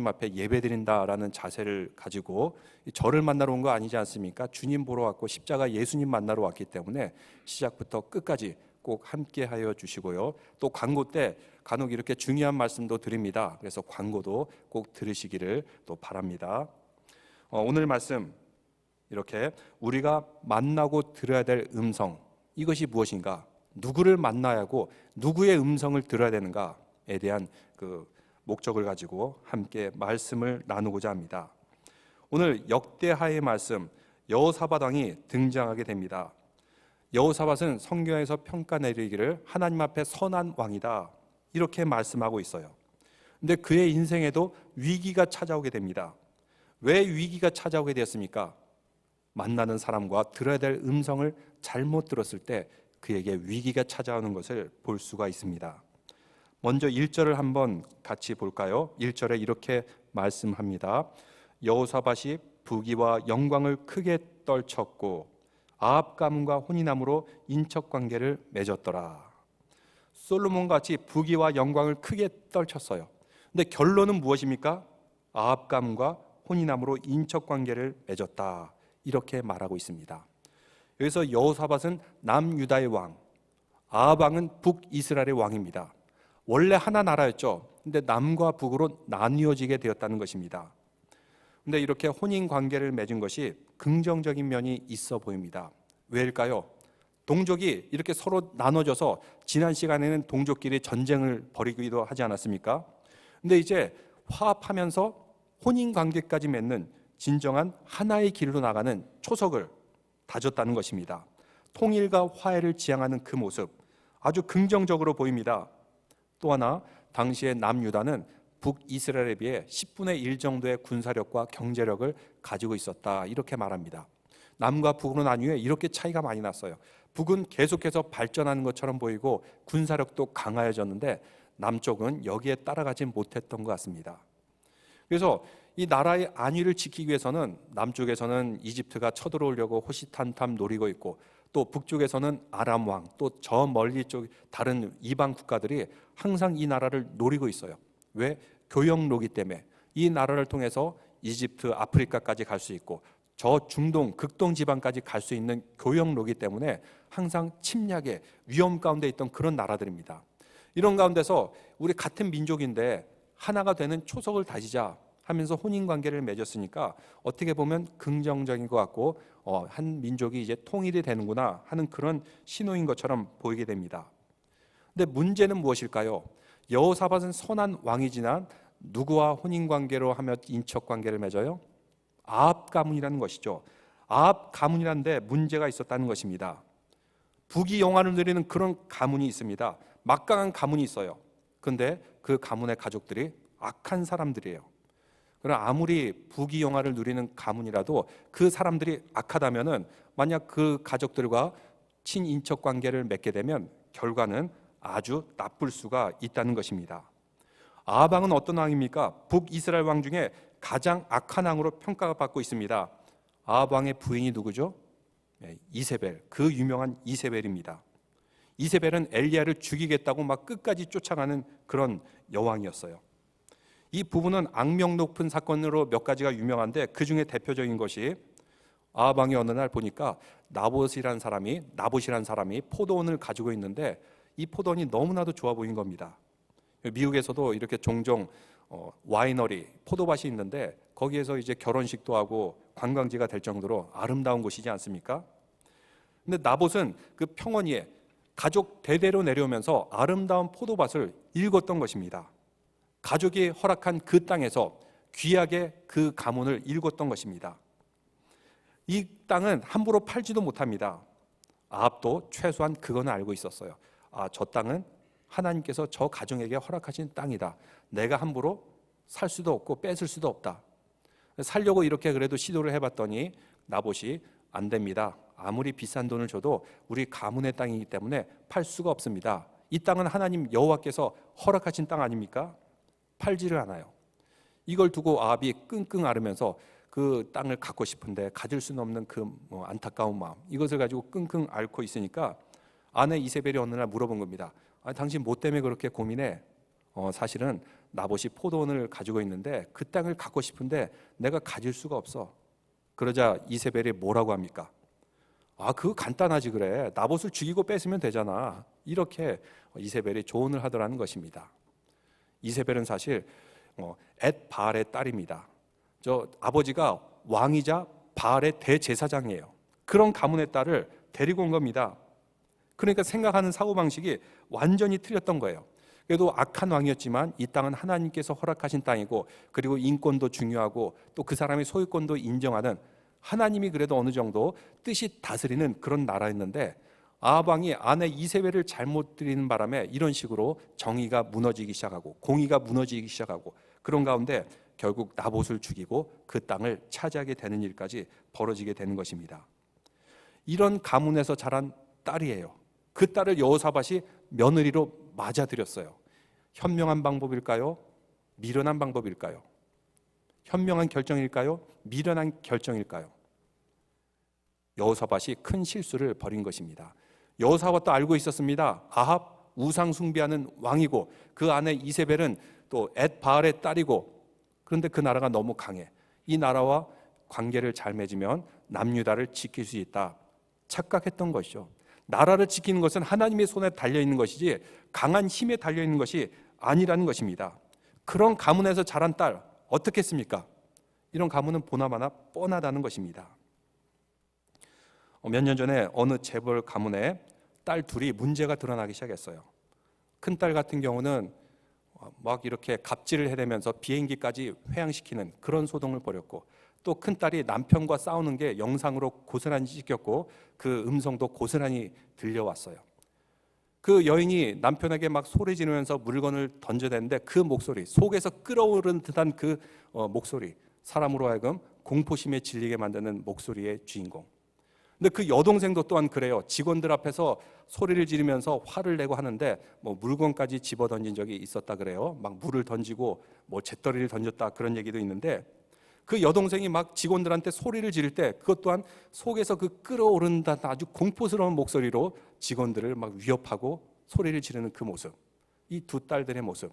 하나님 앞에 예배드린다라는 자세를 가지고 저를 만나러 온 거 아니지 않습니까? 주님 보러 왔고 십자가 예수님 만나러 왔기 때문에 시작부터 끝까지 꼭 함께 하여 주시고요. 또 광고 때 간혹 이렇게 중요한 말씀도 드립니다. 그래서 광고도 꼭 들으시기를 또 바랍니다. 오늘 말씀 이렇게 우리가 만나고 들어야 될 음성, 이것이 무엇인가? 누구를 만나야 하고 누구의 음성을 들어야 되는가에 대한 그 목적을 가지고 함께 말씀을 나누고자 합니다. 오늘 역대하의 말씀, 여호사밧 왕이 등장하게 됩니다. 여호사밧은 성경에서 평가 내리기를 하나님 앞에 선한 왕이다, 이렇게 말씀하고 있어요. 근데 그의 인생에도 위기가 찾아오게 됩니다. 왜 위기가 찾아오게 되었습니까? 만나는 사람과 들어야 될 음성을 잘못 들었을 때 그에게 위기가 찾아오는 것을 볼 수가 있습니다. 먼저 1절을 한번 같이 볼까요? 1절에 이렇게 말씀합니다. 여호사밧이 부귀와 영광을 크게 떨쳤고 아합 가문과 혼인함으로 인척관계를 맺었더라. 솔로몬같이 부귀와 영광을 크게 떨쳤어요. 근데 결론은 무엇입니까? 아합 가문과 혼인함으로 인척관계를 맺었다, 이렇게 말하고 있습니다. 여기서 여호사밧은 남유다의 왕, 아합 왕은 북이스라엘의 왕입니다. 원래 하나 나라였죠. 근데 남과 북으로 나뉘어지게 되었다는 것입니다. 근데 이렇게 혼인 관계를 맺은 것이 긍정적인 면이 있어 보입니다. 왜일까요? 동족이 이렇게 서로 나눠져서 지난 시간에는 동족끼리 전쟁을 벌이기도 하지 않았습니까? 근데 이제 화합하면서 혼인 관계까지 맺는 진정한 하나의 길로 나가는 초석을 다졌다는 것입니다. 통일과 화해를 지향하는 그 모습, 아주 긍정적으로 보입니다. 또 하나, 당시의 남유다는 북이스라엘에 비해 10분의 1 정도의 군사력과 경제력을 가지고 있었다, 이렇게 말합니다. 남과 북으로 나뉘어 이렇게 차이가 많이 났어요. 북은 계속해서 발전하는 것처럼 보이고 군사력도 강화해졌는데 남쪽은 여기에 따라가지 못했던 것 같습니다. 그래서 이 나라의 안위를 지키기 위해서는 남쪽에서는 이집트가 쳐들어오려고 호시탐탐 노리고 있고, 또 북쪽에서는 아람 왕, 또 저 멀리 쪽 다른 이방 국가들이 항상 이 나라를 노리고 있어요. 왜? 교역로기 때문에. 이 나라를 통해서 이집트, 아프리카까지 갈 수 있고 저 중동, 극동 지방까지 갈 수 있는 교역로기 때문에 항상 침략의 위험 가운데 있던 그런 나라들입니다. 이런 가운데서 우리 같은 민족인데 하나가 되는 초석을 다지자 하면서 혼인관계를 맺었으니까 어떻게 보면 긍정적인 것 같고 한 민족이 이제 통일이 되는구나 하는 그런 신호인 것처럼 보이게 됩니다. 근데 문제는 무엇일까요? 여호사밧은 선한 왕이지만 누구와 혼인관계로 하며 인척관계를 맺어요? 아합 가문이라는 것이죠. 아합 가문이란데 문제가 있었다는 것입니다. 부귀 영화를 누리는 그런 가문이 있습니다. 막강한 가문이 있어요. 그런데 그 가문의 가족들이 악한 사람들이에요. 그러나 아무리 부귀 영화를 누리는 가문이라도 그 사람들이 악하다면은 만약 그 가족들과 친인척 관계를 맺게 되면 결과는 아주 나쁠 수가 있다는 것입니다. 아합 왕은 어떤 왕입니까? 북이스라엘 왕 중에 가장 악한 왕으로 평가가 받고 있습니다. 아합 왕의 부인이 누구죠? 이세벨, 그 유명한 이세벨입니다. 이세벨은 엘리야를 죽이겠다고 막 끝까지 쫓아가는 그런 여왕이었어요. 이 부분은 악명 높은 사건으로 몇 가지가 유명한데 그 중에 대표적인 것이 아합 왕이 어느 날 보니까 나봇이라는 사람이 포도원을 가지고 있는데 이 포도원이 너무나도 좋아 보인 겁니다. 미국에서도 이렇게 종종 와이너리, 포도밭이 있는데 거기에서 이제 결혼식도 하고 관광지가 될 정도로 아름다운 곳이지 않습니까? 근데 나봇은 그 평원위에 가족 대대로 내려오면서 아름다운 포도밭을 일궜던 것입니다. 가족이 허락한 그 땅에서 귀하게 그 가문을 일궜던 것입니다. 이 땅은 함부로 팔지도 못합니다. 아합도 최소한 그건 알고 있었어요. 저 땅은 하나님께서 저 가정에게 허락하신 땅이다. 내가 함부로 살 수도 없고 뺏을 수도 없다. 살려고 이렇게 그래도 시도를 해봤더니 나봇이 안 됩니다. 아무리 비싼 돈을 줘도 우리 가문의 땅이기 때문에 팔 수가 없습니다. 이 땅은 하나님 여호와께서 허락하신 땅 아닙니까? 팔지를 않아요. 이걸 두고 아합이 끙끙 앓으면서 그 땅을 갖고 싶은데 가질 수는 없는 그 안타까운 마음, 이것을 가지고 끙끙 앓고 있으니까 아내 이세벨이 어느 날 물어본 겁니다. 당신 뭐 때문에 그렇게 고민해? 사실은 나봇이 포도원을 가지고 있는데 그 땅을 갖고 싶은데 내가 가질 수가 없어. 그러자 이세벨이 뭐라고 합니까? 그거 간단하지 그래. 나봇을 죽이고 뺏으면 되잖아. 이렇게 이세벨이 조언을 하더라는 것입니다. 이세벨은 사실 엣바알의 딸입니다. 저 아버지가 왕이자 바알의 대제사장이에요. 그런 가문의 딸을 데리고 온 겁니다. 그러니까 생각하는 사고방식이 완전히 틀렸던 거예요. 그래도 악한 왕이었지만 이 땅은 하나님께서 허락하신 땅이고, 그리고 인권도 중요하고 또 그 사람의 소유권도 인정하는, 하나님이 그래도 어느 정도 뜻이 다스리는 그런 나라였는데, 아합 왕이 아내 이세벨을 잘못 드리는 바람에 이런 식으로 정의가 무너지기 시작하고 공의가 무너지기 시작하고, 그런 가운데 결국 나봇을 죽이고 그 땅을 차지하게 되는 일까지 벌어지게 되는 것입니다. 이런 가문에서 자란 딸이에요. 그 딸을 여호사밧이 며느리로 맞아들였어요. 현명한 방법일까요? 미련한 방법일까요? 현명한 결정일까요? 미련한 결정일까요? 여호사밧이 큰 실수를 벌인 것입니다. 여호사밧도 알고 있었습니다. 아합 우상 숭배하는 왕이고 그 아내 이세벨은 또 엣바알의 딸이고, 그런데 그 나라가 너무 강해. 이 나라와 관계를 잘 맺으면 남유다를 지킬 수 있다 착각했던 것이죠. 나라를 지키는 것은 하나님의 손에 달려있는 것이지 강한 힘에 달려있는 것이 아니라는 것입니다. 그런 가문에서 자란 딸 어떻게 했습니까? 이런 가문은 보나마나 뻔하다는 것입니다. 몇 년 전에 어느 재벌 가문에 딸 둘이 문제가 드러나기 시작했어요. 큰딸 같은 경우는 막 이렇게 갑질을 해대면서 비행기까지 회항시키는 그런 소동을 벌였고, 또 큰딸이 남편과 싸우는 게 영상으로 고스란히 찍혔고 그 음성도 고스란히 들려왔어요. 그 여인이 남편에게 막 소리 지르면서 물건을 던져대는데 그 목소리, 속에서 끓어오르는 듯한 그 목소리, 사람으로 하여금 공포심에 질리게 만드는 목소리의 주인공. 근데 그 여동생도 또한 그래요. 직원들 앞에서 소리를 지르면서 화를 내고 하는데 물건까지 집어던진 적이 있었다 그래요. 막 물을 던지고 잿더리를 던졌다 그런 얘기도 있는데, 그 여동생이 막 직원들한테 소리를 지를 때 그것 또한 속에서 그 끓어오른다 아주 공포스러운 목소리로 직원들을 막 위협하고 소리를 지르는 그 모습, 이 두 딸들의 모습.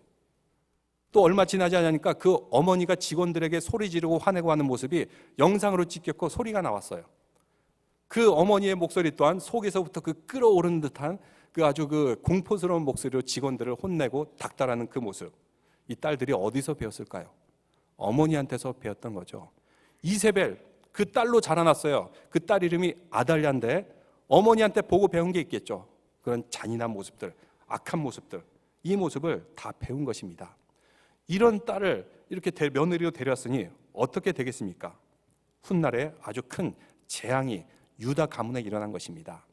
또 얼마 지나지 않으니까 그 어머니가 직원들에게 소리 지르고 화내고 하는 모습이 영상으로 찍혔고 소리가 나왔어요. 그 어머니의 목소리 또한 속에서부터 그 끓어오르는 듯한 그 아주 그 공포스러운 목소리로 직원들을 혼내고 닥달하는 그 모습. 이 딸들이 어디서 배웠을까요? 어머니한테서 배웠던 거죠. 이세벨, 그 딸로 자라났어요. 그 딸 이름이 아달랴인데 어머니한테 보고 배운 게 있겠죠. 그런 잔인한 모습들, 악한 모습들, 이 모습을 다 배운 것입니다. 이런 딸을 이렇게 며느리로 데려왔으니 어떻게 되겠습니까? 훗날에 아주 큰 재앙이 유다 가문에 일어난 것입니다.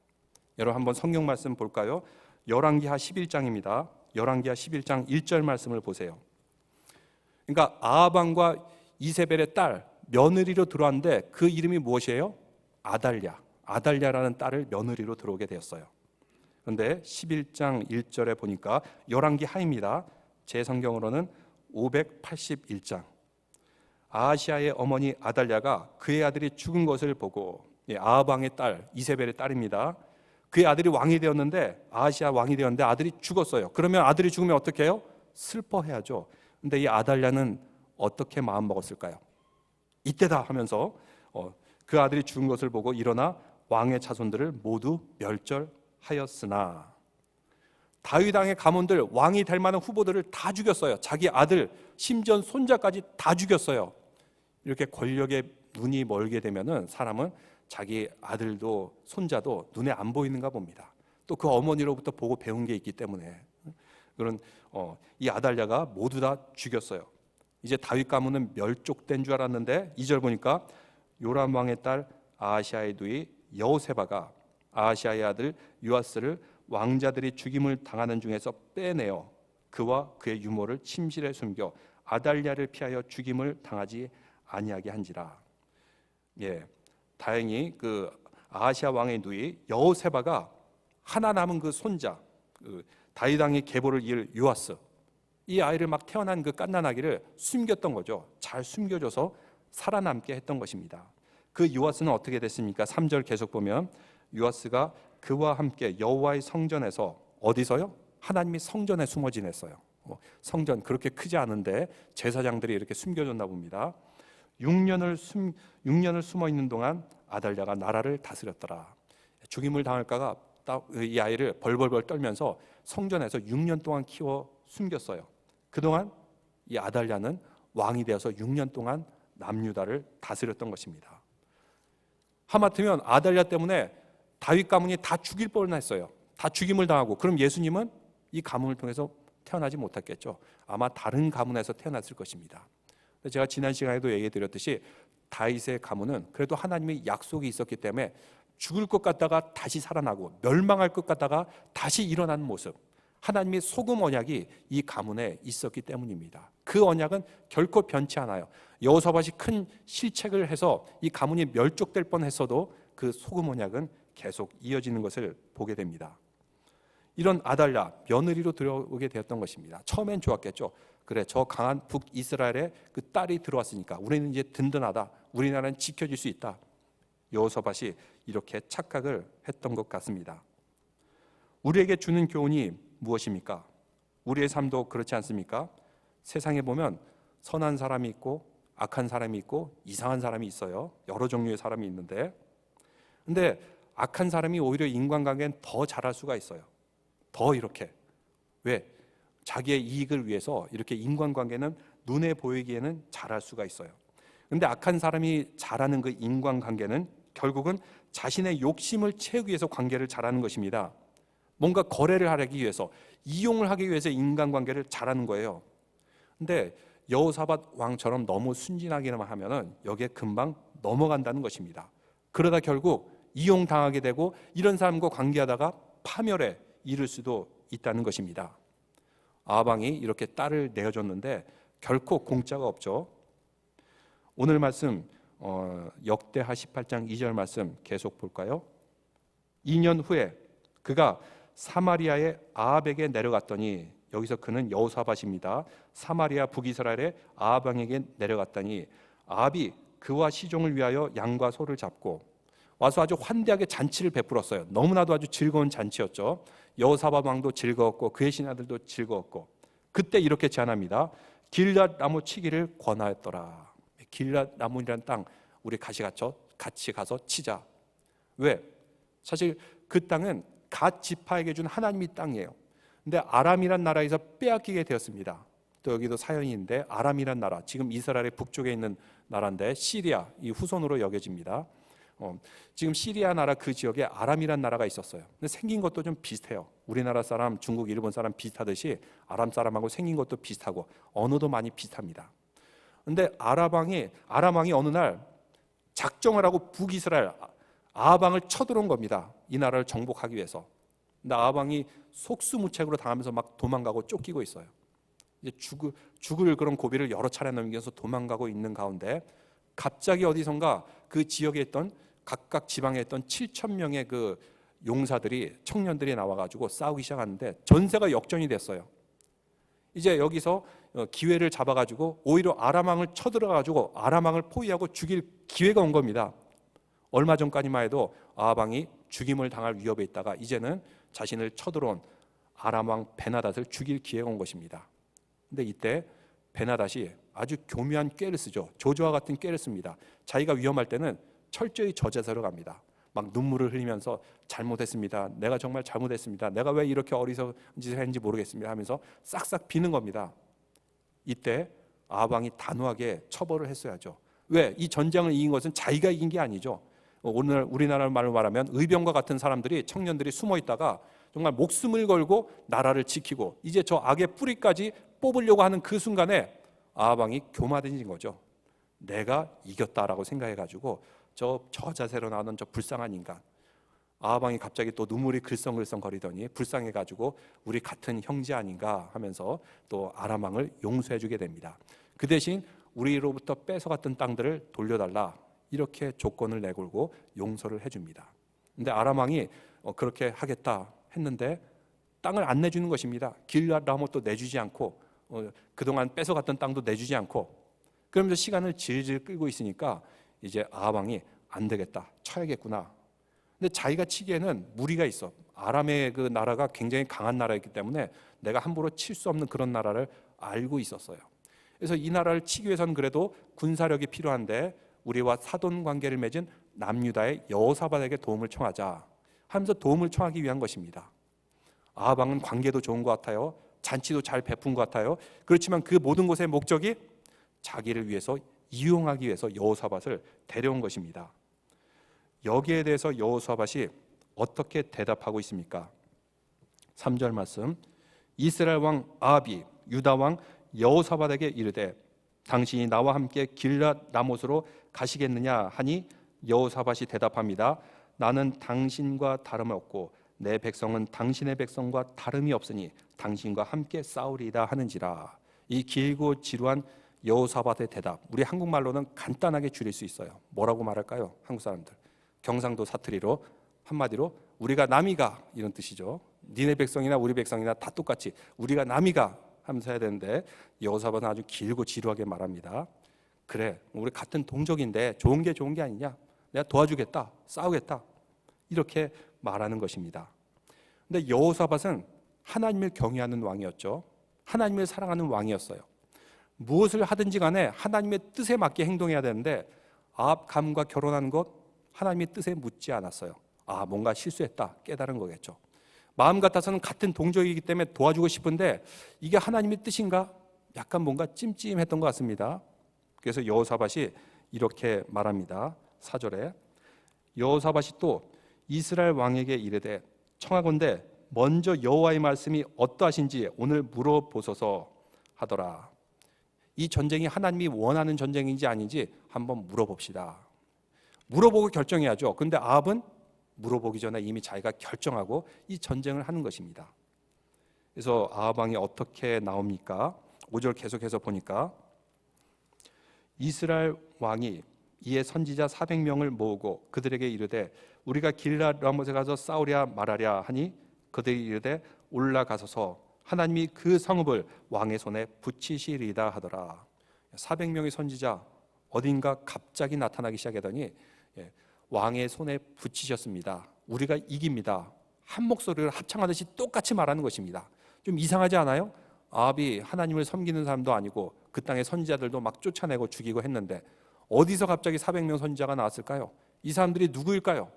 여러분 한번 성경 말씀 볼까요? 열왕기하 11장입니다. 열왕기하 11장 1절 말씀을 보세요. 그러니까 아합 왕과 이세벨의 딸 며느리로 들어왔는데 그 이름이 무엇이에요? 아달랴. 아달랴라는 딸을 며느리로 들어오게 되었어요. 그런데 11장 1절에 보니까 열왕기하입니다. 제 성경으로는 581장. 아하시아의 어머니 아달랴가 그의 아들이 죽은 것을 보고, 아합 왕의 딸 이세벨의 딸입니다. 그의 아들이 왕이 되었는데, 아하시아 왕이 되었는데 아들이 죽었어요. 그러면 아들이 죽으면 어떻게 해요? 슬퍼해야죠. 근데 이 아달랴는 어떻게 마음 먹었을까요? 이때다 하면서 그 아들이 죽은 것을 보고 일어나 왕의 자손들을 모두 멸절하였으나, 다윗 왕의 가문들, 왕이 될 만한 후보들을 다 죽였어요. 자기 아들, 심지어 손자까지 다 죽였어요. 이렇게 권력에 눈이 멀게 되면은 사람은 자기 아들도 손자도 눈에 안 보이는가 봅니다. 또 그 어머니로부터 보고 배운 게 있기 때문에 그런 이 아달랴가 모두 다 죽였어요. 이제 다윗 가문은 멸족된 줄 알았는데 2절 보니까 요람 왕의 딸 아하시아의 누이 여호세바가 아하시아의 아들 요아스를 왕자들이 죽임을 당하는 중에서 빼내어 그와 그의 유모를 침실에 숨겨 아달랴를 피하여 죽임을 당하지 아니하게 한지라. 다행히 그 아하시아 왕의 누이 여호세바가 하나 남은 그 손자, 그 다윗 왕의 계보를 이을 요아스, 이 아이를 막 태어난 그 갓난아기를 숨겼던 거죠. 잘 숨겨줘서 살아남게 했던 것입니다. 그 요아스는 어떻게 됐습니까? 3절 계속 보면 요아스가 그와 함께 여호와의 성전에서, 어디서요? 하나님이 성전에 숨어 지냈어요. 성전 그렇게 크지 않은데 제사장들이 이렇게 숨겨줬나 봅니다. 6년을 숨어 있는 동안 아달랴가 나라를 다스렸더라. 죽임을 당할까가 이 아이를 벌벌벌 떨면서 성전에서 6년 동안 키워 숨겼어요. 그동안 이 아달랴는 왕이 되어서 6년 동안 남유다를 다스렸던 것입니다. 하마터면 아달랴 때문에 다윗 가문이 다 죽일 뻔했어요. 다 죽임을 당하고, 그럼 예수님은 이 가문을 통해서 태어나지 못했겠죠. 아마 다른 가문에서 태어났을 것입니다. 제가 지난 시간에도 얘기해 드렸듯이 다윗의 가문은 그래도 하나님의 약속이 있었기 때문에 죽을 것 같다가 다시 살아나고 멸망할 것 같다가 다시 일어나는 모습, 하나님의 소금 언약이 이 가문에 있었기 때문입니다. 그 언약은 결코 변치 않아요. 여호사밧이 큰 실책을 해서 이 가문이 멸족될 뻔했어도 그 소금 언약은 계속 이어지는 것을 보게 됩니다. 이런 아달랴, 며느리로 들어오게 되었던 것입니다. 처음엔 좋았겠죠. 그래, 저 강한 북이스라엘에 그 딸이 들어왔으니까 우리는 이제 든든하다, 우리나라는 지켜질 수 있다. 여호사밧이 이렇게 착각을 했던 것 같습니다. 우리에게 주는 교훈이 무엇입니까? 우리의 삶도 그렇지 않습니까? 세상에 보면 선한 사람이 있고 악한 사람이 있고 이상한 사람이 있어요. 여러 종류의 사람이 있는데, 근데 악한 사람이 오히려 인간관계는 더 잘할 수가 있어요. 더 이렇게. 왜? 자기의 이익을 위해서 이렇게 인간관계는 눈에 보이기에는 잘할 수가 있어요. 근데 악한 사람이 잘하는 그 인간관계는 결국은 자신의 욕심을 채우기 위해서 관계를 잘하는 것입니다. 뭔가 거래를 하기 위해서, 이용을 하기 위해서 인간관계를 잘하는 거예요. 근데 여호사밧 왕처럼 너무 순진하기만 하면은 여기에 금방 넘어간다는 것입니다. 그러다 결국 이용당하게 되고 이런 사람과 관계하다가 파멸에 이를 수도 있다는 것입니다. 아방이 이렇게 딸을 내어줬는데 결코 공짜가 없죠. 오늘 말씀 역대하 18장 2절 말씀 계속 볼까요? 2년 후에 그가 사마리아의 아합에게 내려갔더니, 여기서 그는 여호사밧입니다. 사마리아 북이스라엘의 아합 왕에게 내려갔더니 아합이 그와 시종을 위하여 양과 소를 잡고 와서 아주 환대하게 잔치를 베풀었어요. 너무나도 아주 즐거운 잔치였죠. 여호사밧 왕도 즐거웠고 그의 신하들도 즐거웠고, 그때 이렇게 제안합니다. 길앗 나무 치기를 권하였더라. 길앗 나무라는 땅 우리 같이 가서 치자. 왜? 사실 그 땅은 갓 지파에게 준 하나님의 땅이에요. 근데 아람이란 나라에서 빼앗기게 되었습니다. 또 여기도 사연인데, 아람이란 나라, 지금 이스라엘의 북쪽에 있는 나라인데 시리아 이 후손으로 여겨집니다. 지금 시리아 나라 그 지역에 아람이란 나라가 있었어요. 근데 생긴 것도 좀 비슷해요. 우리나라 사람, 중국, 일본 사람 비슷하듯이 아람 사람하고 생긴 것도 비슷하고 언어도 많이 비슷합니다. 근데 아람 왕이 어느 날 작정을 하고 북이스라엘 아합 왕을 쳐들어온 겁니다. 이 나라를 정복하기 위해서. 근데 아합 왕이 속수무책으로 당하면서 막 도망가고 쫓기고 있어요. 이제 죽을 그런 고비를 여러 차례 넘기면서 도망가고 있는 가운데 갑자기 어디선가 그 지역에 있던, 각각 지방에 있던 7,000명의 그 용사들이, 청년들이 나와가지고 싸우기 시작하는데 전세가 역전이 됐어요. 이제 여기서 기회를 잡아가지고 오히려 아람 왕을 쳐들어가지고 아람 왕을 포위하고 죽일 기회가 온 겁니다. 얼마 전까지만 해도 아합 왕이 죽임을 당할 위협에 있다가 이제는 자신을 쳐들어온 아람 왕 베나닷을 죽일 기회가 온 것입니다. 근데 이때 베나닷이 아주 교묘한 꾀를 쓰죠. 조조와 같은 꾀를 씁니다. 자기가 위험할 때는 철저히 저자세로 갑니다. 막 눈물을 흘리면서 잘못했습니다. 내가 정말 잘못했습니다. 내가 왜 이렇게 어리석은 짓을 했는지 모르겠습니다 하면서 싹싹 비는 겁니다. 이때 아합 왕이 단호하게 처벌을 했어야죠. 왜? 이 전쟁을 이긴 것은 자기가 이긴 게 아니죠. 오늘 우리나라 말로 말하면 의병과 같은 사람들이, 청년들이 숨어 있다가 정말 목숨을 걸고 나라를 지키고 이제 저 악의 뿌리까지 뽑으려고 하는 그 순간에 아합 왕이 교만해진 거죠. 내가 이겼다라고 생각해가지고 저 자세로 나오는 저 불쌍한 인간, 아합 왕이 갑자기 또 눈물이 글썽글썽 거리더니 불쌍해가지고 우리 같은 형제 아닌가 하면서 또 아람 왕을 용서해주게 됩니다. 그 대신 우리로부터 뺏어갔던 땅들을 돌려달라, 이렇게 조건을 내걸고 용서를 해줍니다. 근데 아람 왕이 그렇게 하겠다 했는데 땅을 안 내주는 것입니다. 길앗 라못도 내주지 않고 그동안 뺏어갔던 땅도 내주지 않고, 그러면서 시간을 질질 끌고 있으니까 이제 아합 왕이 안 되겠다, 쳐야겠구나. 근데 자기가 치기에는 무리가 있어. 아람의 그 나라가 굉장히 강한 나라였기 때문에 내가 함부로 칠 수 없는 그런 나라를 알고 있었어요. 그래서 이 나라를 치기 위해서는 그래도 군사력이 필요한데 우리와 사돈 관계를 맺은 남유다의 여호사밧에게 도움을 청하자 하면서 도움을 청하기 위한 것입니다. 아합 왕은 관계도 좋은 것 같아요. 잔치도 잘 베푼 것 같아요. 그렇지만 그 모든 것의 목적이 자기를 위해서 이용하기 위해서 여호사밧을 데려온 것입니다. 여기에 대해서 여호사밧이 어떻게 대답하고 있습니까? 3절 말씀, 이스라엘 왕 아합이 유다 왕 여호사밧에게 이르되 당신이 나와 함께 길랏 라못으로 가시겠느냐 하니 여호사밧이 대답합니다. 나는 당신과 다름없고 내 백성은 당신의 백성과 다름이 없으니 당신과 함께 싸우리이다 하는지라. 이 길고 지루한 여호사밧의 대답, 우리 한국말로는 간단하게 줄일 수 있어요. 뭐라고 말할까요? 한국 사람들 경상도 사투리로 한마디로 우리가 남이가, 이런 뜻이죠. 니네 백성이나 우리 백성이나 다 똑같이 우리가 남이가 하면서 해야 되는데 여호사밧은 아주 길고 지루하게 말합니다. 그래, 우리 같은 동족인데 좋은 게 좋은 게 아니냐, 내가 도와주겠다, 싸우겠다, 이렇게 말하는 것입니다. 근데 여호사밧은 하나님을 경외하는 왕이었죠. 하나님을 사랑하는 왕이었어요. 무엇을 하든지 간에 하나님의 뜻에 맞게 행동해야 되는데 아합 감과 결혼하는 것 하나님의 뜻에 묻지 않았어요. 뭔가 실수했다 깨달은 거겠죠. 마음 같아서는 같은 동족이기 때문에 도와주고 싶은데 이게 하나님의 뜻인가? 약간 뭔가 찜찜했던 것 같습니다. 그래서 여호사밧이 이렇게 말합니다. 4절에 여호사밧이 또 이스라엘 왕에게 이르되 청하건대 먼저 여호와의 말씀이 어떠하신지 오늘 물어보소서 하더라. 이 전쟁이 하나님이 원하는 전쟁인지 아닌지 한번 물어봅시다. 물어보고 결정해야죠. 그런데 아합은 물어보기 전에 이미 자기가 결정하고 이 전쟁을 하는 것입니다. 그래서 아합 왕이 어떻게 나옵니까? 5절 계속해서 보니까 이스라엘 왕이 이에 선지자 400명을 모으고 그들에게 이르되 우리가 길랏 라못에 가서 싸우랴 말하랴 하니 그들이 이르되 올라가소서 하나님이 그 성읍을 왕의 손에 붙이시리이다 하더라. 400명의 선지자 어딘가 갑자기 나타나기 시작하더니 왕의 손에 붙이셨습니다. 우리가 이깁니다. 한 목소리를 합창하듯이 똑같이 말하는 것입니다. 좀 이상하지 않아요? 아합이 하나님을 섬기는 사람도 아니고 그 땅의 선지자들도 막 쫓아내고 죽이고 했는데 어디서 갑자기 400명 선지자가 나왔을까요? 이 사람들이 누구일까요?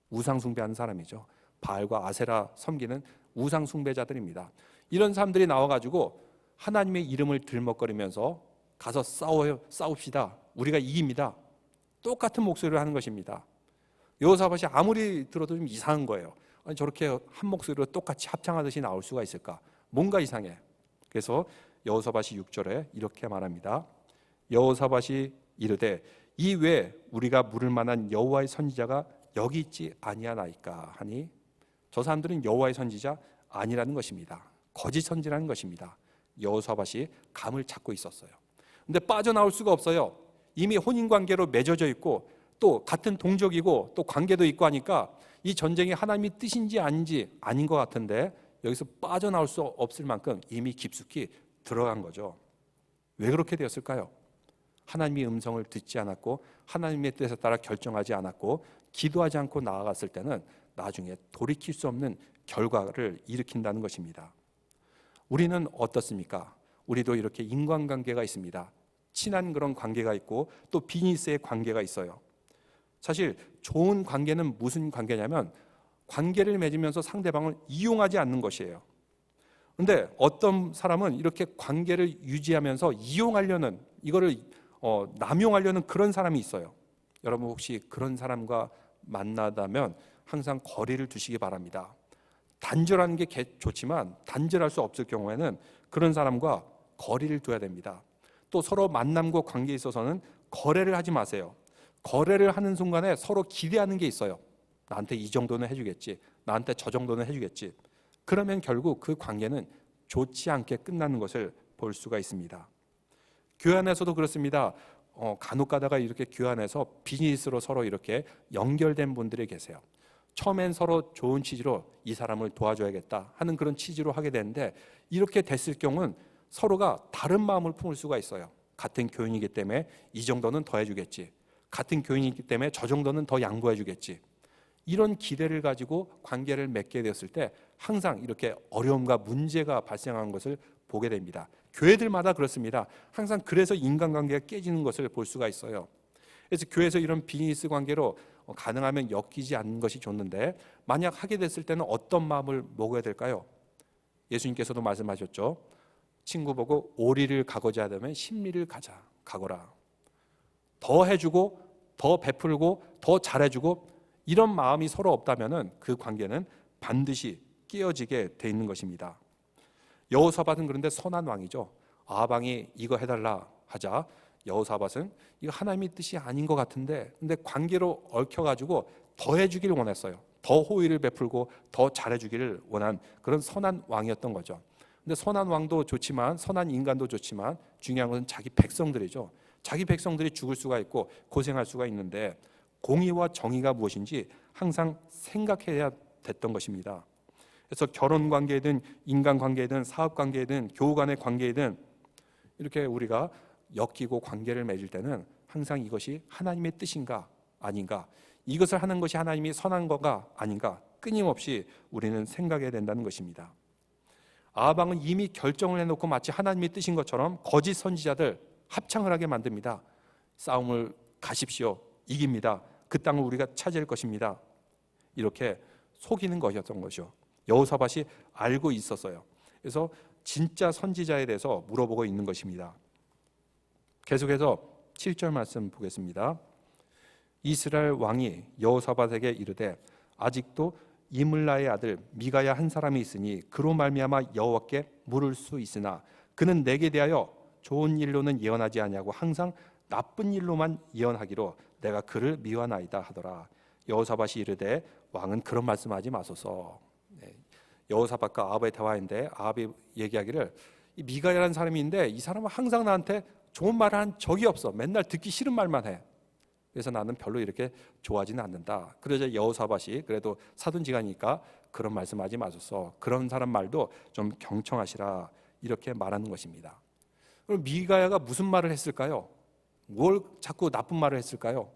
우상 숭배하는 사람이죠. 바알과 아세라 섬기는 우상 숭배자들입니다. 이런 사람들이 나와가지고 하나님의 이름을 들먹거리면서 가서 싸웁시다. 우리가 이깁니다. 똑같은 목소리를 하는 것입니다. 여호사밧이 아무리 들어도 좀 이상한 거예요. 아니, 저렇게 한 목소리로 똑같이 합창하듯이 나올 수가 있을까? 뭔가 이상해. 그래서 여호사밧이 6절에 이렇게 말합니다. 여호사밧이 이르되 이 외에 우리가 물을 만한 여호와의 선지자가 여기 있지 아니하나이까 하니 저 사람들은 여호와의 선지자 아니라는 것입니다. 거짓 선지라는 것입니다. 여호사밧이 감을 찾고 있었어요. 근데 빠져나올 수가 없어요. 이미 혼인관계로 맺어져 있고 또 같은 동족이고 또 관계도 있고 하니까 이 전쟁이 하나님의 뜻인지 아닌지 아닌 것 같은데 여기서 빠져나올 수 없을 만큼 이미 깊숙이 들어간 거죠. 왜 그렇게 되었을까요? 하나님의 음성을 듣지 않았고 하나님의 뜻에 따라 결정하지 않았고 기도하지 않고 나아갔을 때는 나중에 돌이킬 수 없는 결과를 일으킨다는 것입니다. 우리는 어떻습니까? 우리도 이렇게 인간관계가 있습니다. 친한 그런 관계가 있고 또 비즈니스의 관계가 있어요. 사실 좋은 관계는 무슨 관계냐면 관계를 맺으면서 상대방을 이용하지 않는 것이에요. 그런데 어떤 사람은 이렇게 관계를 유지하면서 이용하려는, 이거를 남용하려는 그런 사람이 있어요. 여러분 혹시 그런 사람과 만나다면 항상 거리를 두시기 바랍니다. 단절하는 게 좋지만 단절할 수 없을 경우에는 그런 사람과 거리를 둬야 됩니다. 또 서로 만남과 관계에 있어서는 거래를 하지 마세요. 거래를 하는 순간에 서로 기대하는 게 있어요. 나한테 이 정도는 해주겠지, 나한테 저 정도는 해주겠지. 그러면 결국 그 관계는 좋지 않게 끝나는 것을 볼 수가 있습니다. 교회 안에서도 그렇습니다. 간혹 가다가 이렇게 교회 안에서 비즈니스로 서로 이렇게 연결된 분들이 계세요. 처음엔 서로 좋은 취지로 이 사람을 도와줘야겠다 하는 그런 취지로 하게 되는데 이렇게 됐을 경우는 서로가 다른 마음을 품을 수가 있어요. 같은 교인이기 때문에 이 정도는 더 해주겠지, 같은 교인이기 때문에 저 정도는 더 양보해 주겠지. 이런 기대를 가지고 관계를 맺게 되었을 때 항상 이렇게 어려움과 문제가 발생하는 것을 보게 됩니다. 교회들마다 그렇습니다. 항상 그래서 인간관계가 깨지는 것을 볼 수가 있어요. 그래서 교회에서 이런 비즈니스 관계로 가능하면 엮이지 않는 것이 좋는데 만약 하게 됐을 때는 어떤 마음을 먹어야 될까요? 예수님께서도 말씀하셨죠. 친구 보고 오리를 가고자 하면 십리를 가거라. 더 해주고 더 베풀고 더 잘해주고 이런 마음이 서로 없다면 그 관계는 반드시 깨어지게 돼 있는 것입니다. 여호사밧은 그런데 선한 왕이죠. 아방이 이거 해달라 하자 여호사밧은 이거 하나님의 뜻이 아닌 것 같은데 근데 관계로 얽혀가지고 더 해주길 원했어요. 더 호의를 베풀고 더 잘해주기를 원한 그런 선한 왕이었던 거죠. 근데 선한 왕도 좋지만 선한 인간도 좋지만 중요한 것은 자기 백성들이죠. 자기 백성들이 죽을 수가 있고 고생할 수가 있는데 공의와 정의가 무엇인지 항상 생각해야 됐던 것입니다. 그래서 결혼 관계든 인간 관계든 사업 관계든 교우 간의 관계든 이렇게 우리가 엮이고 관계를 맺을 때는 항상 이것이 하나님의 뜻인가 아닌가, 이것을 하는 것이 하나님이 선한 거가 아닌가 끊임없이 우리는 생각해야 된다는 것입니다. 아방은 이미 결정을 해놓고 마치 하나님의 뜻인 것처럼 거짓 선지자들 합창을 하게 만듭니다. 싸움을 가십시오. 이깁니다. 그 땅을 우리가 차지할 것입니다. 이렇게 속이는 것이었던 거죠. 여호사밧이 알고 있었어요. 그래서 진짜 선지자에 대해서 물어보고 있는 것입니다. 계속해서 7절 말씀 보겠습니다. 이스라엘 왕이 여호사밧에게 이르되 아직도 이물라의 아들 미가야 한 사람이 있으니 그로 말미암아 여호와께 물을 수 있으나 그는 내게 대하여 좋은 일로는 예언하지 아니하고 항상 나쁜 일로만 예언하기로 내가 그를 미워하나이다 하더라. 여호사밧이 이르되 왕은 그런 말씀하지 마소서. 여호사밧과 아합의 대화인데 아합이 얘기하기를 이 미가야라는 사람이 있는데 이 사람은 항상 나한테 좋은 말을 한 적이 없어. 맨날 듣기 싫은 말만 해. 그래서 나는 별로 이렇게 좋아하지는 않는다. 그러자 여호사밧이 그래도 사돈지간이니까 그런 말씀하지 마소서. 그런 사람 말도 좀 경청하시라. 이렇게 말하는 것입니다. 그럼 미가야가 무슨 말을 했을까요? 뭘 자꾸 나쁜 말을 했을까요?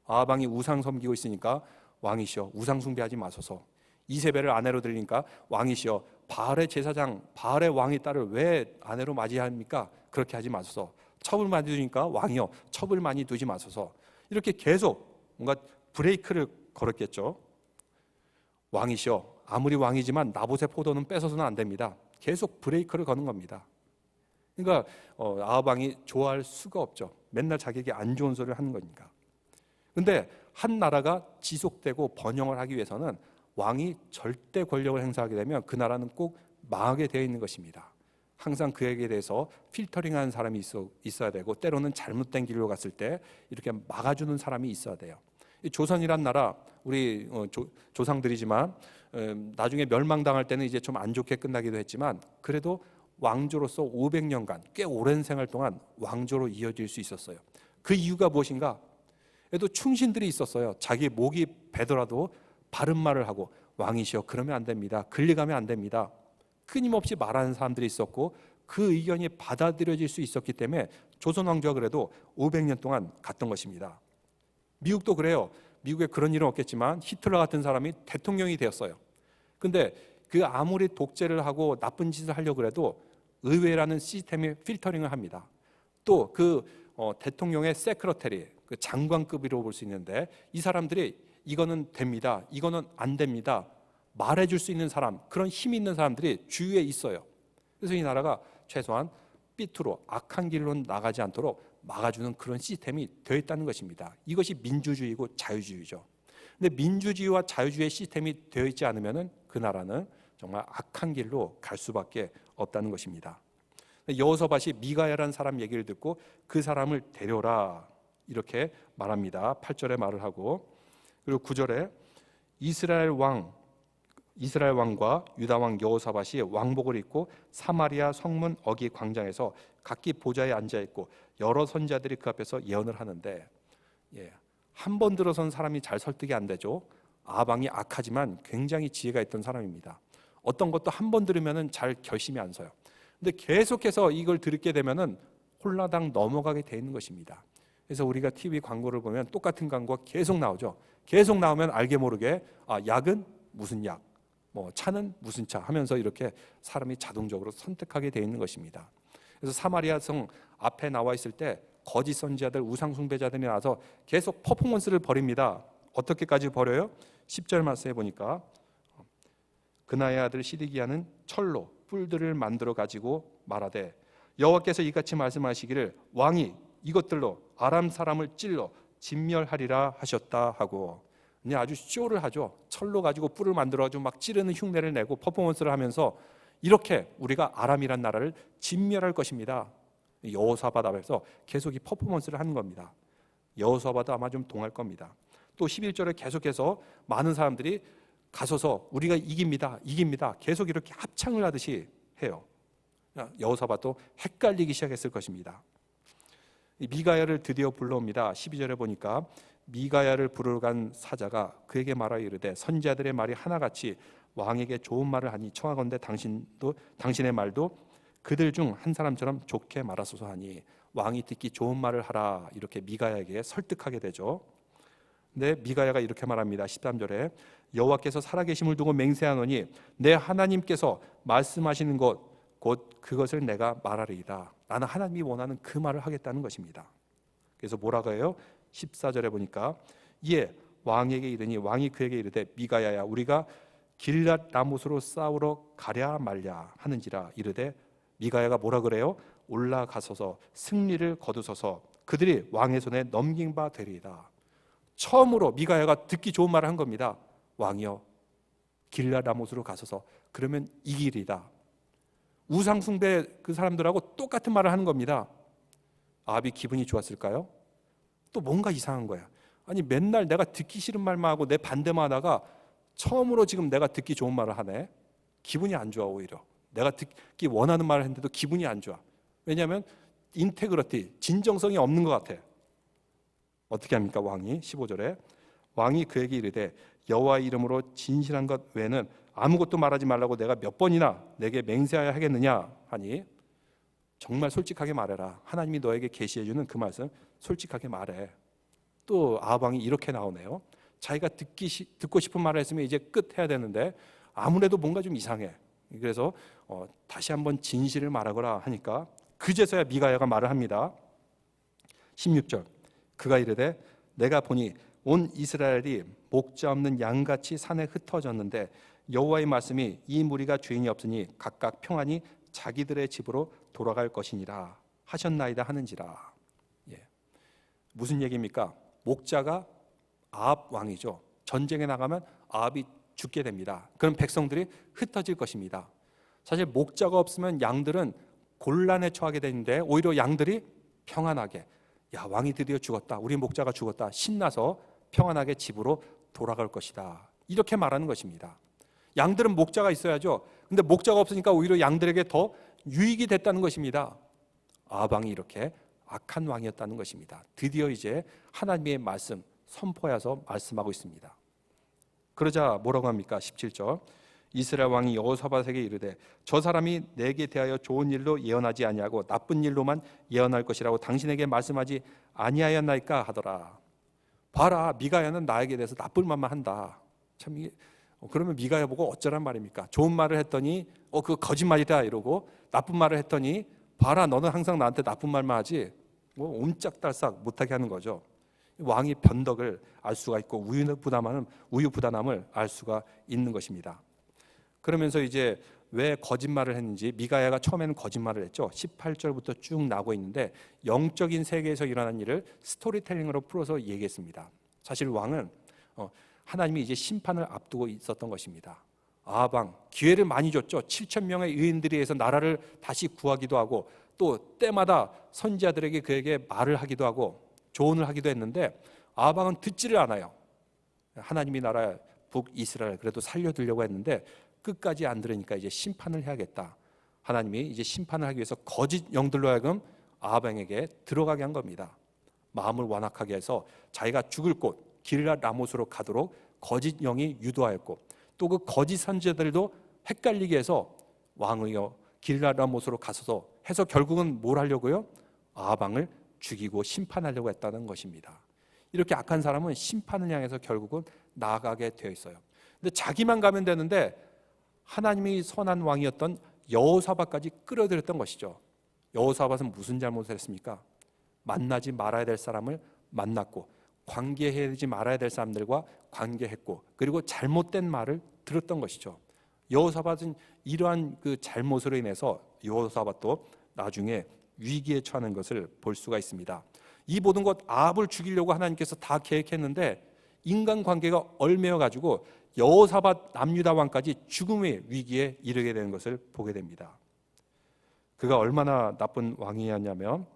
아방이 우상 섬기고 있으니까 왕이시여 우상 숭배하지 마소서. 이세벨을 아내로 들리니까 왕이시여 바알의 제사장 바알의 왕의 딸을 왜 아내로 맞이합니까? 그렇게 하지 마소서. 첩을 많이 두니까 왕이여 첩을 많이 두지 마소서. 이렇게 계속 뭔가 브레이크를 걸었겠죠. 왕이시여 아무리 왕이지만 나봇의 포도는 뺏어서는 안 됩니다. 계속 브레이크를 거는 겁니다. 그러니까 아합 왕이 좋아할 수가 없죠. 맨날 자기에게 안 좋은 소리를 하는 거니까. 그런데 한 나라가 지속되고 번영을 하기 위해서는 왕이 절대 권력을 행사하게 되면 그 나라는 꼭 망하게 되어 있는 것입니다. 항상 그에게 대해서 필터링하는 사람이 있어야 되고 때로는 잘못된 길로 갔을 때 이렇게 막아주는 사람이 있어야 돼요. 조선이란 나라 우리 조상들이지만 나중에 멸망당할 때는 이제 좀 안 좋게 끝나기도 했지만 그래도 왕조로서 500년간 꽤 오랜 생활 동안 왕조로 이어질 수 있었어요. 그 이유가 무엇인가? 그래도 충신들이 있었어요. 자기 목이 베더라도 바른 말을 하고 왕이시여 그러면 안 됩니다. 끌려가면 안 됩니다. 끊임없이 말하는 사람들이 있었고 그 의견이 받아들여질 수 있었기 때문에 조선 왕조가 그래도 500년 동안 갔던 것입니다. 미국도 그래요. 미국에 그런 일은 없겠지만 히틀러 같은 사람이 대통령이 되었어요. 근데 그 아무리 독재를 하고 나쁜 짓을 하려고 해도 의회라는 시스템이 필터링을 합니다. 또 그 대통령의 세크러테리, 그 장관급이라고 볼 수 있는데 이 사람들이 이거는 됩니다. 이거는 안 됩니다. 말해줄 수 있는 사람, 그런 힘 있는 사람들이 주위에 있어요. 그래서 이 나라가 최소한 삐뚤어 악한 길로 나가지 않도록 막아주는 그런 시스템이 되어 있다는 것입니다. 이것이 민주주의고 자유주의죠. 근데 민주주의와 자유주의의 시스템이 되어 있지 않으면 그 나라는 정말 악한 길로 갈 수밖에 없다는 것입니다. 여호사밧이 미가야라는 사람 얘기를 듣고 그 사람을 데려라 이렇게 말합니다. 8절에 말을 하고 그리고 9절에 이스라엘 왕과 유다 왕 여호사밧이 왕복을 입고 사마리아 성문 어기 광장에서 각기 보좌에 앉아 있고 여러 선지자들이 그 앞에서 예언을 하는데 한 번 들어선 사람이 잘 설득이 안 되죠. 아방이 악하지만 굉장히 지혜가 있던 사람입니다. 어떤 것도 한 번 들으면 잘 결심이 안 서요. 근데 계속해서 이걸 듣게 되면은 홀라당 넘어가게 돼 있는 것입니다. 그래서 우리가 TV 광고를 보면 똑같은 광고가 계속 나오죠. 계속 나오면 알게 모르게 약은 무슨 약, 뭐 차는 무슨 차 하면서 이렇게 사람이 자동적으로 선택하게 되어 있는 것입니다. 그래서 사마리아 성 앞에 나와 있을 때 거짓 선지자들, 우상 숭배자들이 나와서 계속 퍼포먼스를 벌입니다. 어떻게까지 벌여요? 10절 말씀에 보니까 그나의 아들 시드기야는 철로 뿔들을 만들어 가지고 말하되 여호와께서 이같이 말씀하시기를 왕이 이것들로 아람 사람을 찔러 진멸하리라 하셨다 하고, 그냥 아주 쇼를 하죠. 철로 가지고 뿔을 만들어 가지고 막 찌르는 흉내를 내고 퍼포먼스를 하면서 이렇게 우리가 아람이란 나라를 진멸할 것입니다. 여호사밧 앞에서 계속 이 퍼포먼스를 하는 겁니다. 여호사밧도 아마 좀 동할 겁니다. 또 11절에 계속해서 많은 사람들이 가서서 우리가 이깁니다, 이깁니다 계속 이렇게 합창을 하듯이 해요. 여호사밧도 헷갈리기 시작했을 것입니다. 미가야를 드디어 불러옵니다. 12절에 보니까 미가야를 부르러 간 사자가 그에게 말하여 이르되 선지자들의 말이 하나같이 왕에게 좋은 말을 하니 청하건대 당신의 말도 그들 중 한 사람처럼 좋게 말하소서 하니 왕이 듣기 좋은 말을 하라, 이렇게 미가야에게 설득하게 되죠. 근데 미가야가 이렇게 말합니다. 13절에 여호와께서 살아계심을 두고 맹세하노니 내 하나님께서 말씀하시는 것 곧 그것을 내가 말하리이다. 나는 하나님이 원하는 그 말을 하겠다는 것입니다. 그래서 뭐라고 해요? 14절에 보니까 이에 왕에게 이르니 왕이 그에게 이르되 미가야야 우리가 길랏 라못으로 싸우러 가랴 말랴 하는지라. 이르되 미가야가 뭐라 그래요? 올라가소서 승리를 거두소서 그들이 왕의 손에 넘긴 바 되리이다. 처음으로 미가야가 듣기 좋은 말을 한 겁니다. 왕이여 길랏 라못으로 가소서 그러면 이기리다. 우상 숭배 그 사람들하고 똑같은 말을 하는 겁니다. 아합이 기분이 좋았을까요? 또 뭔가 이상한 거야. 아니 맨날 내가 듣기 싫은 말만 하고 내 반대만 하다가 처음으로 지금 내가 듣기 좋은 말을 하네. 기분이 안 좋아. 오히려 내가 듣기 원하는 말을 했는데도 기분이 안 좋아. 왜냐하면 인테그리티, 진정성이 없는 것 같아. 어떻게 합니까? 왕이 15절에 왕이 그에게 이르되 여호와의 이름으로 진실한 것 외에는 아무것도 말하지 말라고 내가 몇 번이나 내게 맹세하여 하겠느냐 하니, 정말 솔직하게 말해라. 하나님이 너에게 계시해 주는 그 말씀 솔직하게 말해. 또 아합 왕이 이렇게 나오네요. 자기가 듣고 싶은 말을 했으면 이제 끝 해야 되는데 아무래도 뭔가 좀 이상해. 그래서 다시 한번 진실을 말하거라 하니까 그제서야 미가야가 말을 합니다. 16절 그가 이르되 내가 보니 온 이스라엘이 목자 없는 양같이 산에 흩어졌는데 여호와의 말씀이 이 무리가 죄인이 없으니 각각 평안히 자기들의 집으로 돌아갈 것이니라 하셨나이다 하는지라. 무슨 얘기입니까? 목자가 아합 왕이죠. 전쟁에 나가면 아합이 죽게 됩니다. 그럼 백성들이 흩어질 것입니다. 사실 목자가 없으면 양들은 곤란에 처하게 되는데 오히려 양들이 평안하게, 야 왕이 드디어 죽었다, 우리 목자가 죽었다 신나서 평안하게 집으로 돌아갈 것이다, 이렇게 말하는 것입니다. 양들은 목자가 있어야죠. 근데 목자가 없으니까 오히려 양들에게 더 유익이 됐다는 것입니다. 아합 왕이 이렇게 악한 왕이었다는 것입니다. 드디어 이제 하나님의 말씀 선포해서 말씀하고 있습니다. 그러자 뭐라고 합니까? 17절 이스라엘 왕이 여호사밧에게 이르되 저 사람이 내게 대하여 좋은 일로 예언하지 아니하고 나쁜 일로만 예언할 것이라고 당신에게 말씀하지 아니하였나이까 하더라. 봐라, 미가야는 나에게 대해서 나쁜 말만 한다. 참 이게 그러면 미가야 보고 어쩌란 말입니까? 좋은 말을 했더니 그거 거짓말이다 이러고, 나쁜 말을 했더니 봐라 너는 항상 나한테 나쁜 말만 하지, 뭐 옴짝달싹 못하게 하는 거죠. 왕이 변덕을 알 수가 있고 우유부단함을 알 수가 있는 것입니다. 그러면서 이제 왜 거짓말을 했는지, 미가야가 처음에는 거짓말을 했죠. 18절부터 쭉 나오고 있는데 영적인 세계에서 일어난 일을 스토리텔링으로 풀어서 얘기했습니다. 사실 왕은 하나님이 이제 심판을 앞두고 있었던 것입니다. 아합 왕 기회를 많이 줬죠. 7천 명의 의인들이 해서 나라를 다시 구하기도 하고 또 때마다 선지자들에게 그에게 말을 하기도 하고 조언을 하기도 했는데 아합 왕은 듣지를 않아요. 하나님이 나라 북이스라엘 그래도 살려두려고 했는데 끝까지 안 들으니까 이제 심판을 해야겠다. 하나님이 이제 심판을 하기 위해서 거짓 영들로 하여금 아합 왕에게 들어가게 한 겁니다. 마음을 완악하게 해서 자기가 죽을 곳 길랏 라못으로 가도록 거짓 영이 유도하였고, 또 그 거짓 선지자들도 헷갈리게 해서 왕이여 길랏 라못으로 가소서 해서 결국은 뭘 하려고요? 아합 왕을 죽이고 심판하려고 했다는 것입니다. 이렇게 악한 사람은 심판을 향해서 결국은 나아가게 되어 있어요. 근데 자기만 가면 되는데 하나님이 선한 왕이었던 여호사밧까지 끌어들였던 것이죠. 여호사밧은 무슨 잘못을 했습니까? 만나지 말아야 될 사람을 만났고, 관계하지 말아야 될 사람들과 관계했고, 그리고 잘못된 말을 들었던 것이죠. 여호사밧은 이러한 그 잘못으로 인해서 여호사밧도 나중에 위기에 처하는 것을 볼 수가 있습니다. 이 모든 것 아합을 죽이려고 하나님께서 다 계획했는데 인간관계가 얽매여 가지고 여호사밧 남유다 왕까지 죽음의 위기에 이르게 되는 것을 보게 됩니다. 그가 얼마나 나쁜 왕이었냐면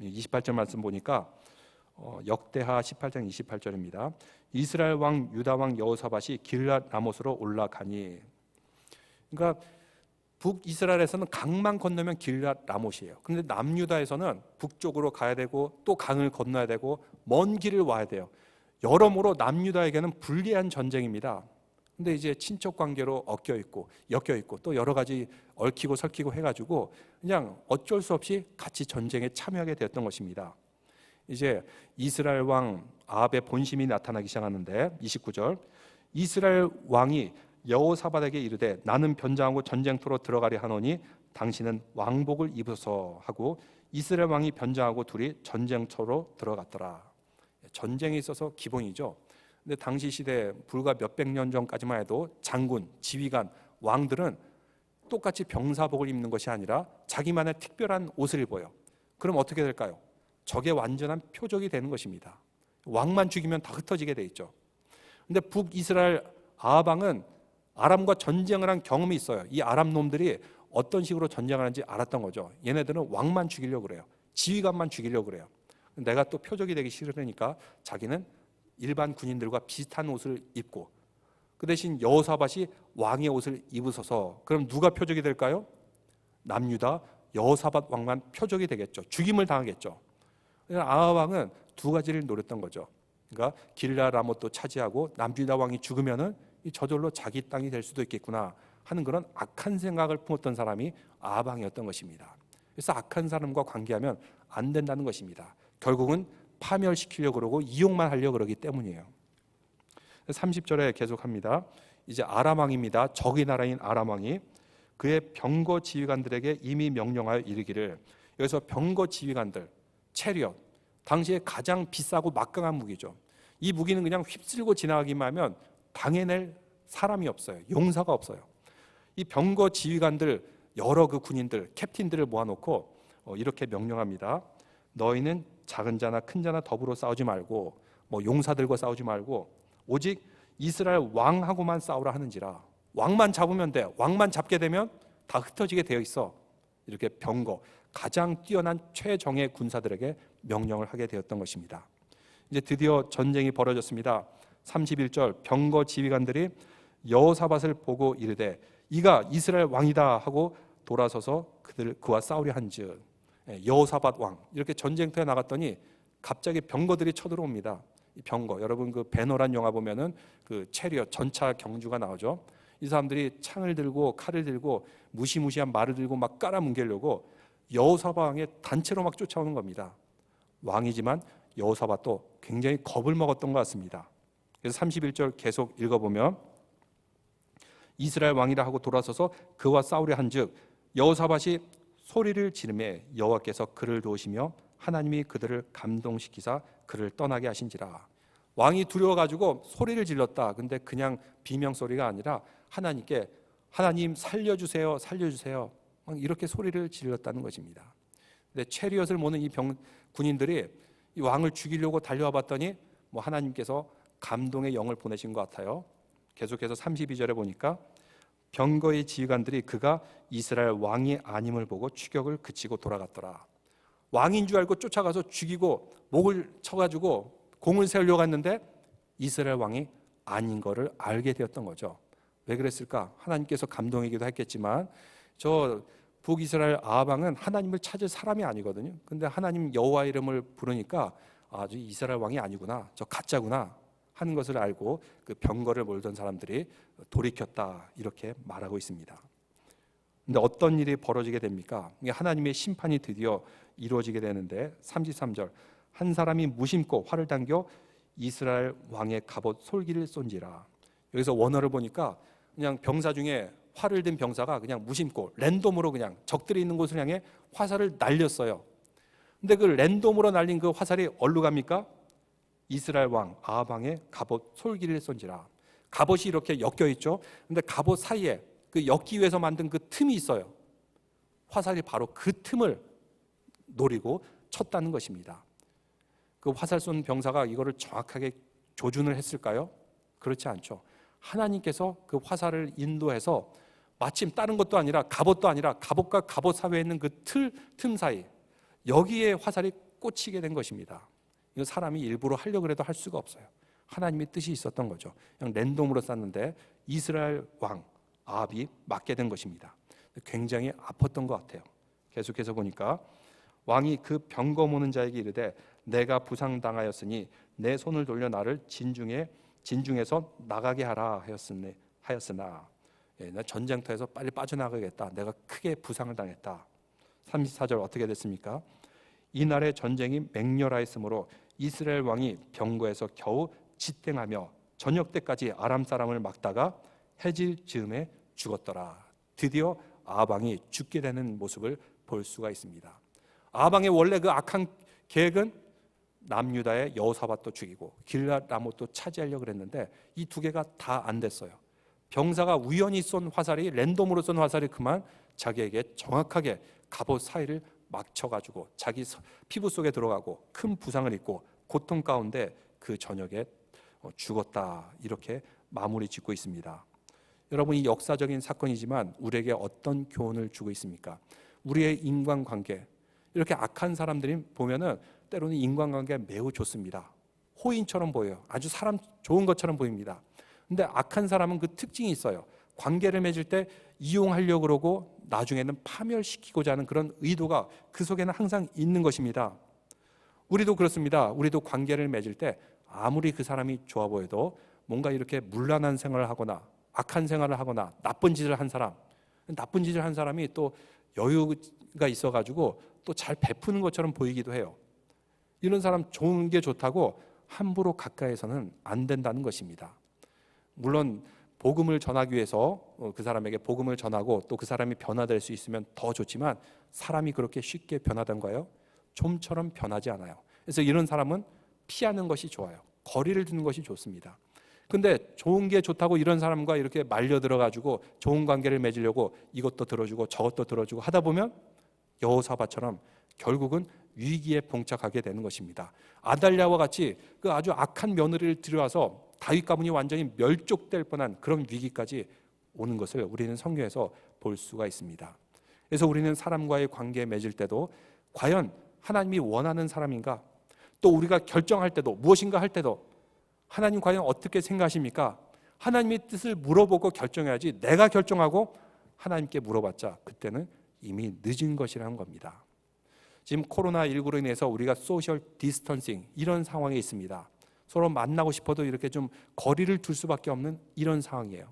28절 말씀 보니까 역대하 18장 28절입니다. 이스라엘 왕 유다 왕 여호사밧이 길랏 라못으로 올라가니, 그러니까 북이스라엘에서는 강만 건너면 길랏 라못이에요. 그런데 남유다에서는 북쪽으로 가야 되고 또 강을 건너야 되고 먼 길을 와야 돼요. 여러모로 남유다에게는 불리한 전쟁입니다. 근데 이제 친척 관계로 엮여 있고 또 여러 가지 얽히고 설키고 해가지고 그냥 어쩔 수 없이 같이 전쟁에 참여하게 되었던 것입니다. 이제 이스라엘 왕 아합의 본심이 나타나기 시작하는데 29절, 이스라엘 왕이 여호사밧에게 이르되 나는 변장하고 전쟁터로 들어가려 하노니 당신은 왕복을 입으소서 하고 이스라엘 왕이 변장하고 둘이 전쟁터로 들어갔더라. 전쟁에 있어서 기본이죠. 근데 당시 시대 불과 몇백 년 전까지만 해도 장군, 지휘관, 왕들은 똑같이 병사복을 입는 것이 아니라 자기만의 특별한 옷을 입어요. 그럼 어떻게 될까요? 적의 완전한 표적이 되는 것입니다. 왕만 죽이면 다 흩어지게 돼 있죠. 근데 북이스라엘 아합 왕은 아람과 전쟁을 한 경험이 있어요. 이 아람 놈들이 어떤 식으로 전쟁을 하는지 알았던 거죠. 얘네들은 왕만 죽이려고 그래요. 지휘관만 죽이려고 그래요. 내가 또 표적이 되기 싫으니까 자기는 일반 군인들과 비슷한 옷을 입고, 그 대신 여호사밧이 왕의 옷을 입으소서. 그럼 누가 표적이 될까요? 남유다 여호사밧 왕만 표적이 되겠죠. 죽임을 당하겠죠. 아합 왕은 두 가지를 노렸던 거죠. 그러니까 길랏 라못도 차지하고 남유다 왕이 죽으면은 저절로 자기 땅이 될 수도 있겠구나 하는 그런 악한 생각을 품었던 사람이 아합 왕이었던 것입니다. 그래서 악한 사람과 관계하면 안 된다는 것입니다. 결국은 파멸시키려고 그러고 이용만 하려고 그러기 때문이에요. 30절에 계속합니다. 이제 아람 왕입니다. 적의 나라인 아람 왕이 그의 병거 지휘관들에게 이미 명령하여 이르기를, 여기서 병거 지휘관들, 체리엇, 당시에 가장 비싸고 막강한 무기죠. 이 무기는 그냥 휩쓸고 지나가기만 하면 당해낼 사람이 없어요. 용사가 없어요. 이 병거 지휘관들, 여러 그 군인들, 캡틴들을 모아놓고 이렇게 명령합니다. 너희는 작은 자나 큰 자나 더불어 싸우지 말고 용사들과 싸우지 말고 오직 이스라엘 왕하고만 싸우라 하는지라. 왕만 잡으면 돼. 왕만 잡게 되면 다 흩어지게 되어 있어. 이렇게 병거, 가장 뛰어난 최정예 군사들에게 명령을 하게 되었던 것입니다. 이제 드디어 전쟁이 벌어졌습니다. 31절, 병거 지휘관들이 여호사밧을 보고 이르되 이가 이스라엘 왕이다 하고 돌아서서 그와 싸우려 한즉, 여호사밧 왕, 이렇게 전쟁터에 나갔더니 갑자기 병거들이 쳐들어옵니다. 이 병거, 여러분 그 배너란 영화 보면은 그 체리엇, 전차 경주가 나오죠. 이 사람들이 창을 들고 칼을 들고 무시무시한 말을 들고 막 깔아뭉개려고 여호사밧 왕의 단체로 막 쫓아오는 겁니다. 왕이지만 여호사밧도 굉장히 겁을 먹었던 것 같습니다. 그래서 31절 계속 읽어보면 이스라엘 왕이라 하고 돌아서서 그와 싸우려 한즉 여호사밧이 소리를 지르매 여호와께서 그를 도우시며 하나님이 그들을 감동시키사 그를 떠나게 하신지라. 왕이 두려워가지고 소리를 질렀다. 근데 그냥 비명소리가 아니라 하나님께 하나님 살려주세요, 살려주세요, 이렇게 소리를 질렀다는 것입니다. 근데 체리엇을 모는 이 군인들이 이 왕을 죽이려고 달려와 봤더니 하나님께서 감동의 영을 보내신 것 같아요. 계속해서 32절에 보니까 병거의 지휘관들이 그가 이스라엘 왕이 아님을 보고 추격을 그치고 돌아갔더라. 왕인 줄 알고 쫓아가서 죽이고 목을 쳐가지고 공을 세우려고 했는데 이스라엘 왕이 아닌 거를 알게 되었던 거죠. 왜 그랬을까? 하나님께서 감동이기도 했겠지만 저 북이스라엘 아합 왕은 하나님을 찾을 사람이 아니거든요. 근데 하나님 여호와 이름을 부르니까 아주 이스라엘 왕이 아니구나, 저 가짜구나 하는 것을 알고 그 병거를 몰던 사람들이 돌이켰다, 이렇게 말하고 있습니다. 근데 어떤 일이 벌어지게 됩니까? 이게 하나님의 심판이 드디어 이루어지게 되는데 33절, 한 사람이 무심코 활을 당겨 이스라엘 왕의 갑옷 솔기를 쏜지라. 여기서 원어를 보니까 그냥 병사 중에 활을 든 병사가 그냥 무심코 랜덤으로 그냥 적들이 있는 곳을 향해 화살을 날렸어요. 근데 그 랜덤으로 날린 그 화살이 어디로 갑니까? 이스라엘 왕 아합 왕의 갑옷 솔기를 쏜지라. 갑옷이 이렇게 엮여 있죠. 근데 갑옷 사이에 그 엮기 위해서 만든 그 틈이 있어요. 화살이 바로 그 틈을 노리고 쳤다는 것입니다. 그 화살 쏜 병사가 이거를 정확하게 조준을 했을까요? 그렇지 않죠. 하나님께서 그 화살을 인도해서 마침 다른 것도 아니라 갑옷과 갑옷 사이에 있는 그 틈 사이, 여기에 화살이 꽂히게 된 것입니다. 이거 사람이 일부러 하려고 해도 할 수가 없어요. 하나님의 뜻이 있었던 거죠. 그냥 랜덤으로 쐈는데 이스라엘 왕 아합이 맞게 된 것입니다. 굉장히 아팠던 것 같아요. 계속해서 보니까 왕이 그 병거 모는 자에게 이르되 내가 부상당하였으니 내 손을 돌려 나를 진중에서 나가게 하라 하였으나 나 전쟁터에서 빨리 빠져나가겠다. 내가 크게 부상을 당했다. 34절 어떻게 됐습니까? 이날의 전쟁이 맹렬하였으므로 이스라엘 왕이 병거에서 겨우 지탱하며 저녁 때까지 아람 사람을 막다가 해질 즈음에 죽었더라. 드디어 아합 왕이 죽게 되는 모습을 볼 수가 있습니다. 아합 왕의 원래 그 악한 계획은 남유다의 여호사밧도 죽이고 길앗 라못도 차지하려고 그랬는데 이 두 개가 다 안 됐어요. 병사가 우연히 쏜 화살이, 랜덤으로 쏜 화살이 그만 자기에게 정확하게 갑옷 사이를 막혀가지고 자기 피부 속에 들어가고 큰 부상을 입고 고통 가운데 그 저녁에 죽었다. 이렇게 마무리 짓고 있습니다. 여러분, 이 역사적인 사건이지만 우리에게 어떤 교훈을 주고 있습니까? 우리의 인간관계, 이렇게 악한 사람들이 보면은 때로는 인간관계가 매우 좋습니다. 호인처럼 보여요. 아주 사람 좋은 것처럼 보입니다. 근데 악한 사람은 그 특징이 있어요. 관계를 맺을 때 이용하려고 그러고 나중에는 파멸시키고자 하는 그런 의도가 그 속에는 항상 있는 것입니다. 우리도 그렇습니다. 우리도 관계를 맺을 때 아무리 그 사람이 좋아 보여도 뭔가 이렇게 문란한 생활을 하거나 악한 생활을 하거나 나쁜 짓을 한 사람이 또 여유가 있어가지고 또 잘 베푸는 것처럼 보이기도 해요. 이런 사람 좋은 게 좋다고 함부로 가까이서는 안 된다는 것입니다. 물론 복음을 전하기 위해서 그 사람에게 복음을 전하고 또 그 사람이 변화될 수 있으면 더 좋지만 사람이 그렇게 쉽게 변하던가요? 좀처럼 변하지 않아요. 그래서 이런 사람은 피하는 것이 좋아요. 거리를 두는 것이 좋습니다. 근데 좋은 게 좋다고 이런 사람과 이렇게 말려들어가지고 좋은 관계를 맺으려고 이것도 들어주고 저것도 들어주고 하다 보면 여호사밧처럼 결국은 위기에 봉착하게 되는 것입니다. 아달랴와 같이 그 아주 악한 며느리를 들여와서 다윗 가문이 완전히 멸족될 뻔한 그런 위기까지 오는 것을 우리는 성경에서 볼 수가 있습니다. 그래서 우리는 사람과의 관계 맺을 때도 과연 하나님이 원하는 사람인가? 또 우리가 결정할 때도 무엇인가 할 때도 하나님 과연 어떻게 생각하십니까? 하나님의 뜻을 물어보고 결정해야지 내가 결정하고 하나님께 물어봤자 그때는 이미 늦은 것이라는 겁니다. 지금 코로나19로 인해서 우리가 소셜 디스턴싱 이런 상황에 있습니다. 서로 만나고 싶어도 이렇게 좀 거리를 둘 수밖에 없는 이런 상황이에요.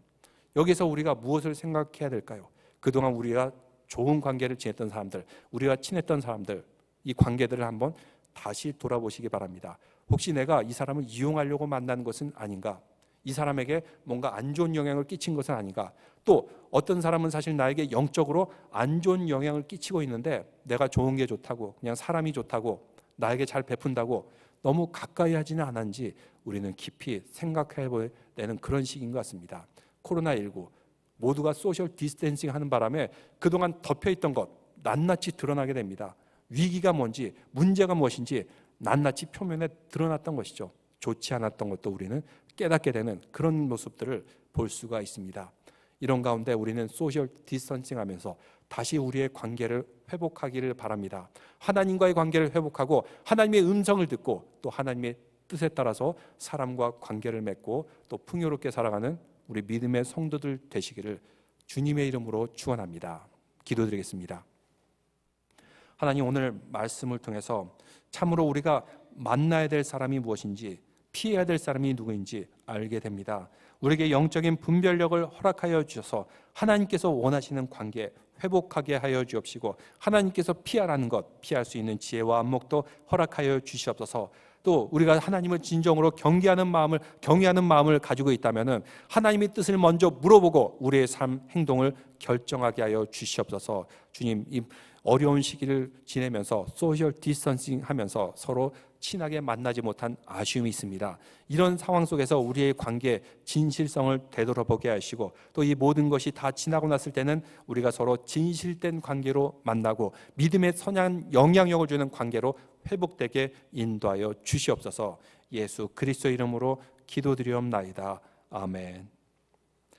여기서 우리가 무엇을 생각해야 될까요? 그동안 우리가 좋은 관계를 지냈던 사람들, 우리가 친했던 사람들, 이 관계들을 한번 다시 돌아보시기 바랍니다. 혹시 내가 이 사람을 이용하려고 만난 것은 아닌가? 이 사람에게 뭔가 안 좋은 영향을 끼친 것은 아닌가? 또 어떤 사람은 사실 나에게 영적으로 안 좋은 영향을 끼치고 있는데 내가 좋은 게 좋다고, 그냥 사람이 좋다고, 나에게 잘 베푼다고 너무 가까이 하지는 않았는지 우리는 깊이 생각해 되는 그런 시기인 것 같습니다. 코로나19 모두가 소셜 디스텐싱 하는 바람에 그동안 덮여있던 것 낱낱이 드러나게 됩니다. 위기가 뭔지, 문제가 무엇인지 낱낱이 표면에 드러났던 것이죠. 좋지 않았던 것도 우리는 깨닫게 되는 그런 모습들을 볼 수가 있습니다. 이런 가운데 우리는 소셜 디스턴싱 하면서 다시 우리의 관계를 회복하기를 바랍니다. 하나님과의 관계를 회복하고 하나님의 음성을 듣고 또 하나님의 뜻에 따라서 사람과 관계를 맺고 또 풍요롭게 살아가는 우리 믿음의 성도들 되시기를 주님의 이름으로 축원합니다. 기도드리겠습니다. 하나님, 오늘 말씀을 통해서 참으로 우리가 만나야 될 사람이 무엇인지, 피해야 될 사람이 누구인지 알게 됩니다. 우리에게 영적인 분별력을 허락하여 주셔서 하나님께서 원하시는 관계, 회복하게 하여 주옵시고, 하나님께서 피하라는 것 피할 수 있는 지혜와 안목도 허락하여 주시옵소서. 또 우리가 하나님을 진정으로 경외하는 마음을 가지고 있다면은 하나님의 뜻을 먼저 물어보고 우리의 삶 행동을 결정하게 하여 주시옵소서. 주님, 이 어려운 시기를 지내면서 소셜 디스턴싱 하면서 서로 친하게 만나지 못한 아쉬움이 있습니다. 이런 상황 속에서 우리의 관계 진실성을 되돌아보게 하시고, 또 이 모든 것이 다 지나고 났을 때는 우리가 서로 진실된 관계로 만나고 믿음의 선한 영향력을 주는 관계로 회복되게 인도하여 주시옵소서. 예수 그리스도 이름으로 기도드리옵나이다. 아멘.